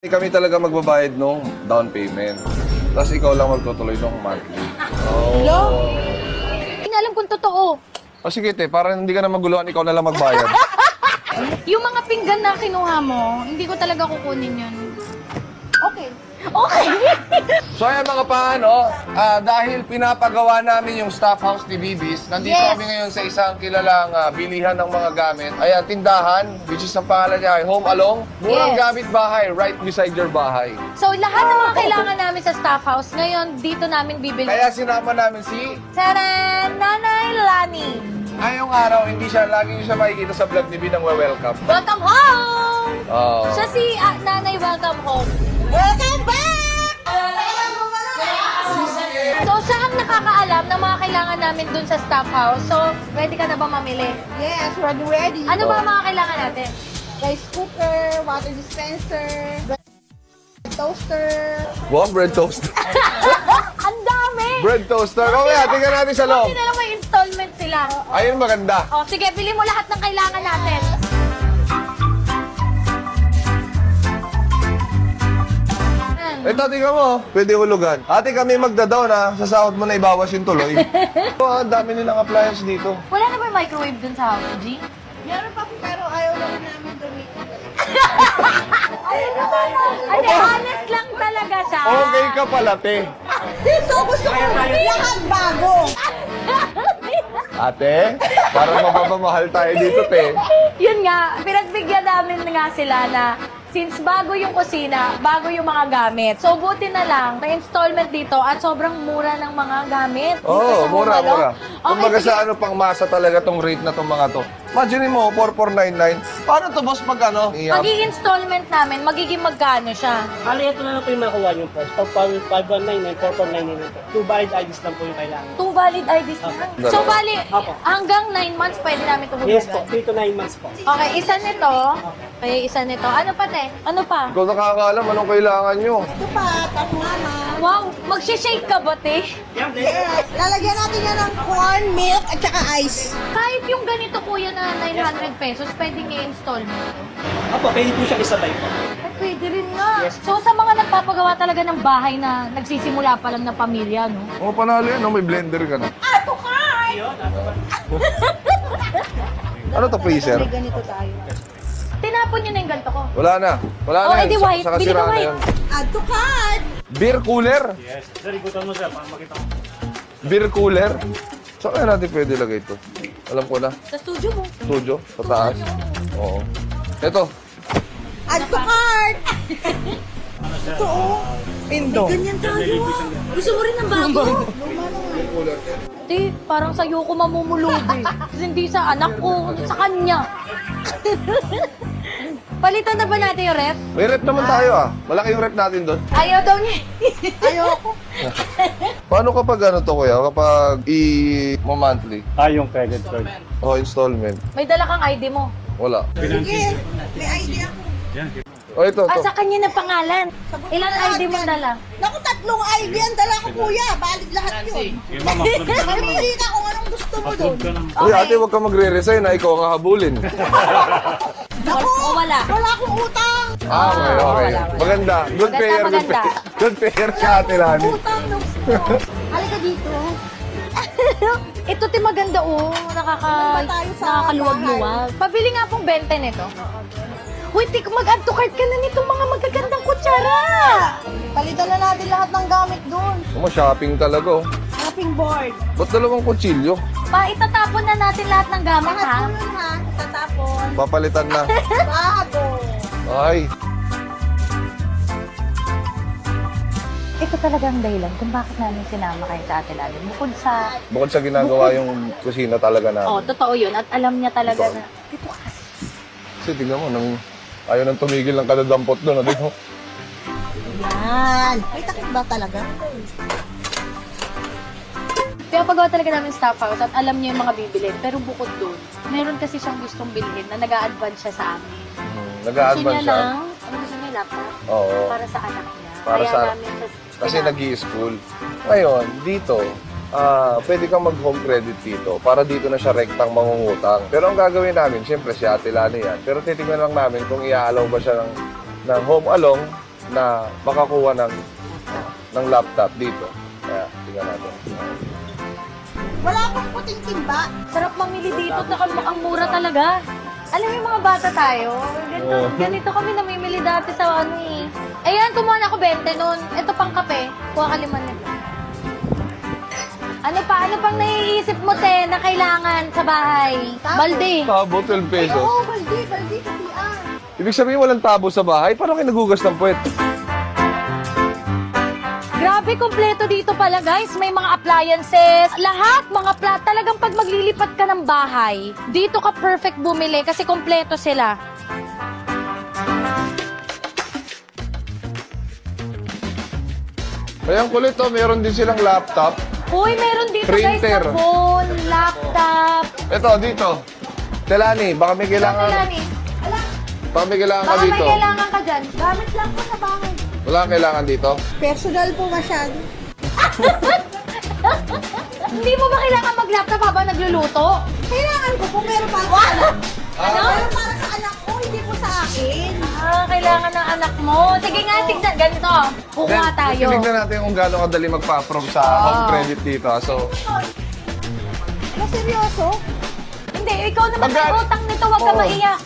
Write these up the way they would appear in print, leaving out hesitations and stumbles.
Kami talaga magbabayad nung down payment. Tapos ikaw lang magtutuloy nung monthly. Hello? Hindi na alam kung totoo. O sige te, para hindi ka na maguluhan, ikaw na lang magbayad. Yung mga pinggan na kinuha mo, hindi ko talaga kukunin yun. Okay. Okay. So ayan mga paano, dahil pinapagawa namin yung staff house ni Bibis, nandito kami ngayon sa isang kilalang bilihan ng mga gamit. Ayan, tindahan, which is ang pangalan niya ay Home Along. Murang gamit bahay, right beside your bahay. So lahat ng mga kailangan namin sa staff house, ngayon dito namin bibili. Kaya sinama namin si... Taran! Nanay Lani! Ngayong araw, hindi siya, lagi niyo siya makikita sa vlog ni Binang welcome. Welcome home! Oh. Siya si Nanay Welcome Home. Welcome back! So, siya ang nakakaalam ng mga kailangan namin dun sa staff house. So, ready ka na ba mamili? Yes, ready. Ano ba ang mga kailangan natin? Rice cooker, water dispenser, bread toaster. Wow, bread toaster. Ang dami! Bread toaster. Okay, tingnan natin sa loob. Hindi na lang may installment sila. Ayun, maganda. O, sige, bili mo lahat ng kailangan natin. Ito, tingnan mo. Pwede hulugan. Ate, kami magda-down ha. Sa sahod mo na ibawas yung tuloy. Ang dami nilang appliance dito. Wala na ba yung microwave dun sa house, G? Meron pa po pero ayaw lang namin gamitin. Ay, honest lang talaga siya. Okay ka pala, te. So gusto ko lahat bago. Ate, parang mapapamahal tayo dito, te. Yun nga, pinagbigyan namin nga sila na since bago yung kusina, bago yung mga gamit. So, buti na lang, may installment dito at sobrang mura ng mga gamit. Oo, mura. Kumbaga sige. sa ano pang masa talaga tong rate na tong mga to. Imagine mo, 4499. Paano to, boss, pag ano? Pag-i-installment namin, magiging magkano siya? Ali, ito na lang po yung makuha yung price. Pag 5199, 4499 2 valid IDs lang po yung kailangan. 2 valid IDs lang. So, bali, Apo. hanggang 9 months pwede namin ito Yes po, hulugan. 3 to 9 months po. Okay, isa nito. Okay, isa nito. Ano pa, te? Ano pa? Ikaw nakakaalam anong kailangan nyo. Ito pa, tap mama. Wow, magsha-shake ka ba, te? Yes. Lalagyan natin yan ng corn, milk, at saka ice. Kahit yung ganito, kuya, na 900 pesos, pwedeng i-install mo. Apo, pwede po siyang isabay po. Ay, pwede rin nga. So, sa mga nagpapagawa talaga ng bahay na nagsisimula pa lang ng pamilya, no? Oo, panalo yan, no? May blender ka na. Ato ka! Ano to, freezer? May ganito tayo. Tinapon nyo na yung ganito ko. Wala na. Wala Oh, na edi yan. white. Saka Bili ka sira na white. yan. Ato ka! Beer cooler? Yes. Sir, ikutan mo sir, para makita mo. Beer cooler? Saan kaya natin pwede lagay ito? Alam ko na. Sa studio mo. Studio? Sa taas? Oo. Ito. Ato ka! Ito oh. Indo. Ganyan tayo ah. Gusto mo rin ng bago? Di, parang sa'yo ko mamumulubi. Kasi hindi sa anak ko, sa kanya. Palitan na ba natin yung ref? May rep naman tayo ah. Malaki yung rep natin doon. Ayaw daw niya. Ayoko. Paano kapag ano to kuya? Kapag i-monthly? Yung credit card. O installment? May dala kang ID mo. Wala. Sige, may idea ako. O ito, Ah, ito. sa kanya na pangalan. Ilang ID mo dala? Naku, 3 ID ang dala ko kuya. Valid lahat yun. Mamili ka kung anong gusto mo doon. Uy, ate, huwag ka magre-resign na ikaw ang hahabulin. Naku, O wala? wala akong utang. Ah, okay, okay. wala. Maganda. Good Maganda, pair, good maganda. pair. Good pair ka, ate Lani. Utang ng Halika dito. Ito ti maganda oh. ba tayo sa Nakakaluwag-luwag. Pabili nga pong 20 nito. Uy, mag-add to cart ka na nitong mga magagandang kutsara. Palitan na natin lahat ng gamit doon. Shopping talaga, oh. Shopping board. Ba't dalawang kutsilyo? Pa, itatapon na natin lahat ng gamit, ha? Lahat yun ha. Tatapon. Papalitan na. Bago. Ay. Ito talaga ang dahilan kung bakit namin sinama kayo sa Ate Lali. Bukod sa ginagawa yung kusina talaga namin. Oh, totoo yun. At alam niya talaga Totoo. na, dito kasi. Kasi tingnan mo, ayaw nang tumigil ng kadadampot doon. Ano mo? Yan. May takip ba talaga? Pinapagawa talaga namin staff house at alam niya yung mga bibilin. Pero bukod doon, meron kasi siyang gustong bilhin na nag-a-advance siya sa amin. Gusto Nag-a-advance niya siya. lang, ano gusto niya, laptop? Oo. Para sa anak niya. Para Kaya sa- namin siya Kasi pinapa- nag-i-school. Ngayon, dito, pwede kang mag-home credit dito para dito na siya rektang mangungutang. Pero ang gagawin namin, siyempre si Ate Lani yan. Pero titignan lang namin kung i-allow ba siya ng home along na makakuha ng laptop dito. Kaya, tingnan natin. Wala pang puting timba. Sarap mamili dito, ang mura talaga. Alam mo yung mga bata tayo, ganito kami namimili dati sa ano eh. Ayan, kumuha na ako 20 nun. Ito pang kape, kuha ka 5 nito. Ano pang naiisip mo, te, na kailangan sa bahay? Balde. Tabo, 12 pesos. Oo, baldi sa CR. Ibig sabihin walang tabo sa bahay? Paano kayo nagugas ng puwet? Grabe, kompleto dito pala, guys. May mga appliances, lahat, talagang pag maglilipat ka ng bahay, dito ka perfect bumili kasi kompleto sila. Kaya ang kulit, meron din silang laptop. Uy, meron dito, Printer. guys, na phone, laptop. Ito, dito. Telani, baka may kailangan. Telani. Baka may kailangan ka Baka may dito. kailangan ka dyan. Gamit lang po sa bahay. Wala kang kailangan dito? Personal po masyado. Hindi mo ba kailangan mag-laptop habang nagluluto? Kailangan ko kung meron para sa anak. Meron para sa anak ko, hindi po sa akin. Kailangan ng anak mo. Sige nga, tignan. Ganito. Kukuha tayo. Tingnan natin kung gaano kadali magpa-approve sa home credit dito. So, Ano, seryoso? Hindi, ikaw naman may utang nito. Huwag ka maiyak.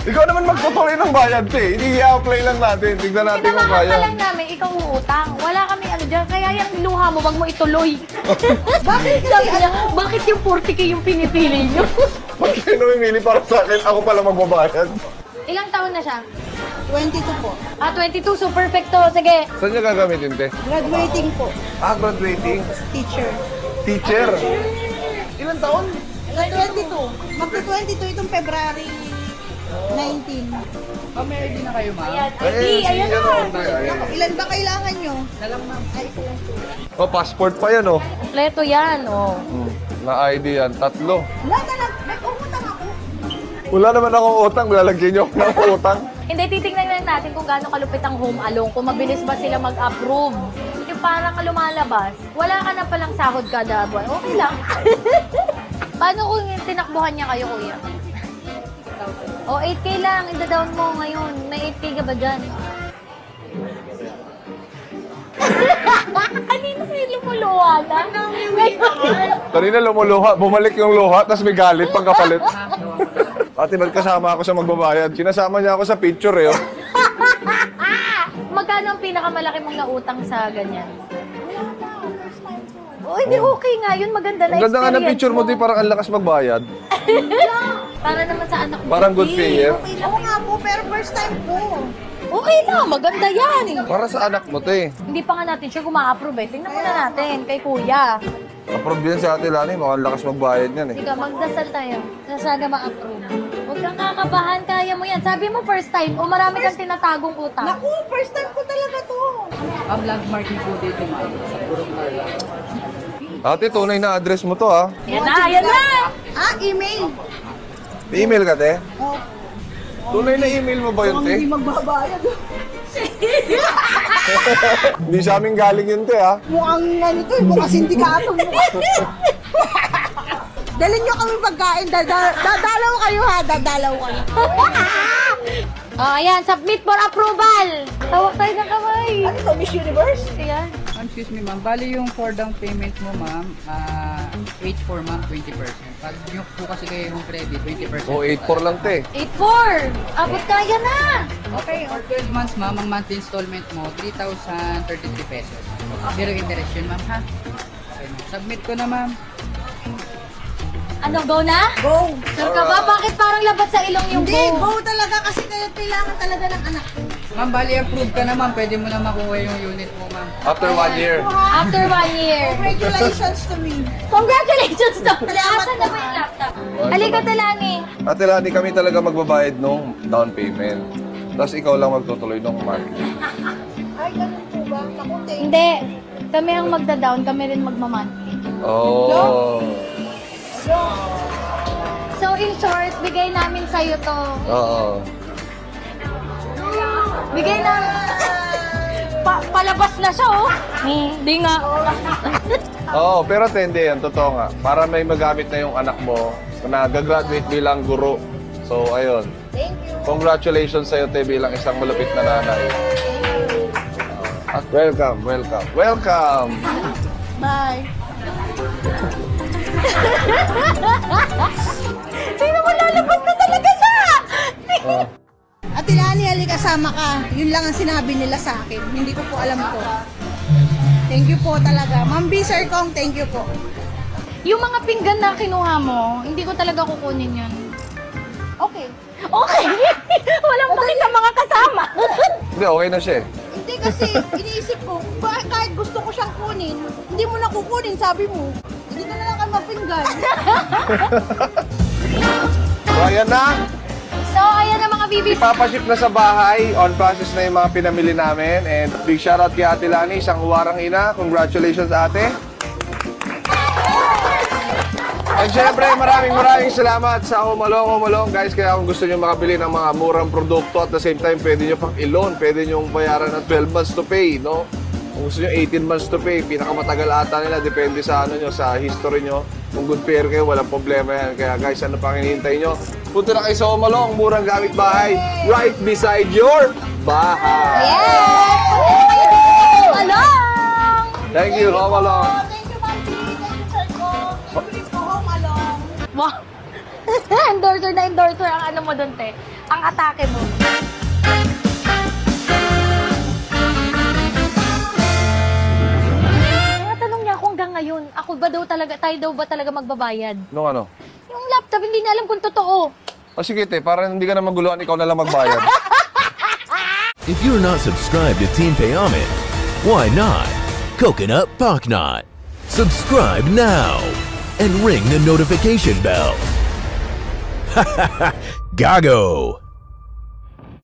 Ikaw naman magtutuloy ng bayad, te. I-apply lang natin. Tignan natin kung Pinamahan ka kaya. lang namin, ikaw uutang. Wala kami ano dyan. Kaya yung luha mo, wag mo ituloy. Bakit kasi Sabi niya, bakit yung 40K yung pinipili niyo? Pag kayo namimili para sa akin, ako pala magbabayad. Ilang taon na siya? 22 po. 22. So, perfecto. Sige. Saan niya gagamitin, te? Graduating po. Graduating. Teacher. Teacher. Ilan taon? 22. Magta-22 itong February 19. Ayan. Ayan na. Ilan ba kailangan nyo? Dalang ma'am. Ay, ito lang po. Passport pa yan, oh. Kompleto yan, oh. Na ID yan. 3. Wala na lang. May umutang ako. Wala naman akong utang. Lalagyan niyo ako ng utang. Hindi, titignan lang natin kung gaano kalupit ang Home Alone, kung mabilis ba sila mag-approve. Yung parang ka lumalabas, wala ka na palang sahod kada buwan. Okay lang. Paano kung tinakbuhan niya kayo, kuya? O, 8K lang. Ida-down mo ngayon. May 8K ka ba dyan? Kanina may lumuluha na. Kanina lumuluha. Bumalik yung luha, tapos may galit pang kapalit. Ate, ba't kasama ako sa magbabayad? Sinasama niya ako sa picture, eh. Oh. Magkano ang pinakamalaki mong nautang sa ganyan? Oh, hindi okay nga yun. Maganda na Ang ganda nga ng experience picture mo, di parang ang lakas magbayad. Para naman sa anak mo. Parang good payer. Oo nga po, pero first time po. Okay lang, maganda yan. Para sa anak mo, te. Hindi pa nga natin sure kung ma-approve eh. Tingnan muna natin kay kuya. Approve yan si Ate Lani. Mukhang lakas magbayad yan, eh. Sige, magdasal tayo. Na sana ma-approve. Huwag kang kakabahan, kaya mo yan. Sabi mo first time o marami kang tinatagong utang. Naku, first time ko talaga to. Ang landmark niyo po dito, ma'am, sa Purong Marla. Ate, tunay na address mo to, ha? Yan na, yan na! Email. Email ka, te? Oh, Tunay na email mo ba yun, te? hindi magbabayad. Hindi sa amin galing yun, te, ha? Mukhang ano to, mukhang sindikato. Dalhin nyo kami pagkain. Dadalaw kayo ha, dadalaw kayo. Oh, ayan, submit for approval. Tawag tayo ng kamay. Ano to, Miss Universe? Ayan. Excuse me, ma'am. Bali yung for down payment mo, ma'am, 8 ma'am, 20%. Pag yung po kasi kayo yung credit, 20%. O, 8-4 lang, te. 8-4. Abot kaya na. Okay, for 12 months, ma'am, ang monthly installment mo, 3,033 pesos. Zero interest yun, ma'am, ha? Okay, ma'am. Submit ko na, ma'am. Ano, go na? Go! Sure ka ba? Bakit parang labat sa ilong yung Hindi, go? go talaga kasi kailangan talaga ng anak ko. Ma'am, bali approve ka na, ma'am. Pwede mo na makuha yung unit mo, ma'am. After 1 year. After 1 year. Congratulations to me. Congratulations, Dr. Salamat Asan na ba yung laptop? Halika, Telani. Ate Lani, kami talaga magbabayad nung down payment. Tapos ikaw lang magtutuloy nung monthly. Ay, ganun po ba? Naku, thank you. Hindi. Kami ang magda-down, kami rin magmamonthly. Oh. So, in short, bigay namin sa'yo to. Oo. Bigay na... palabas na siya, oh. Hindi nga. Oo, pero tende yan, totoo nga. Para may magamit na yung anak mo na gagraduate bilang guro. So, ayun. Thank you. Congratulations sa'yo, te, bilang isang malupit na nanay. At welcome. Bye. Tingnan mo, lalabas na talaga siya! Ate Lani, halika, kasama ka. Yun lang ang sinabi nila sa akin. Hindi ko po alam ko. Thank you po talaga. Ma'am B, Sir Kong, thank you po. Yung mga pinggan na kinuha mo, hindi ko talaga kukunin yun. Okay. Okay! Walang makita mga kasama. Hindi, okay na siya eh. Hindi kasi, iniisip ko, kahit gusto ko siyang kunin, hindi mo na kukunin, sabi mo. Hindi ka na lang kayo mapinggan. So, ayan na. So, ayan na mga bibis. Ipapaship na sa bahay. On process na yung mga pinamili namin. And big shoutout kay Ate Lani, isang huwarang ina. Congratulations, ate. And syempre, maraming salamat sa Home Along. Guys, kaya kung gusto nyo makabili ng mga murang produkto at the same time, pwede nyo pang i-loan. Pwede nyo bayaran ng 12 months to pay, no? Kung gusto nyo 18 months to pay, pinakamatagal ata nila. Depende sa ano nyo, sa history nyo. Kung good payer kayo, walang problema yan. Kaya guys, ano pang hinihintay nyo? Punta na kayo sa Home Along, murang gamit bahay, right beside your bahay. Yes! Along! Thank you, Home Along. Thank you, Ma'am B. Thank you, Sir Kong. Thank you po, Home Along. Wow! endorser na endorser ang ano mo dun, te. Ang atake mo. Tanong niya ako hanggang ngayon, tayo daw ba talaga magbabayad? Nung ano? Yung laptop, hindi na alam kung totoo. O sige, te, para hindi ka na maguluhan, ikaw na lang magbayad. If you're not subscribed to Team Payaman, why not? Coconut Paknot. Subscribe now and ring the notification bell. Gago!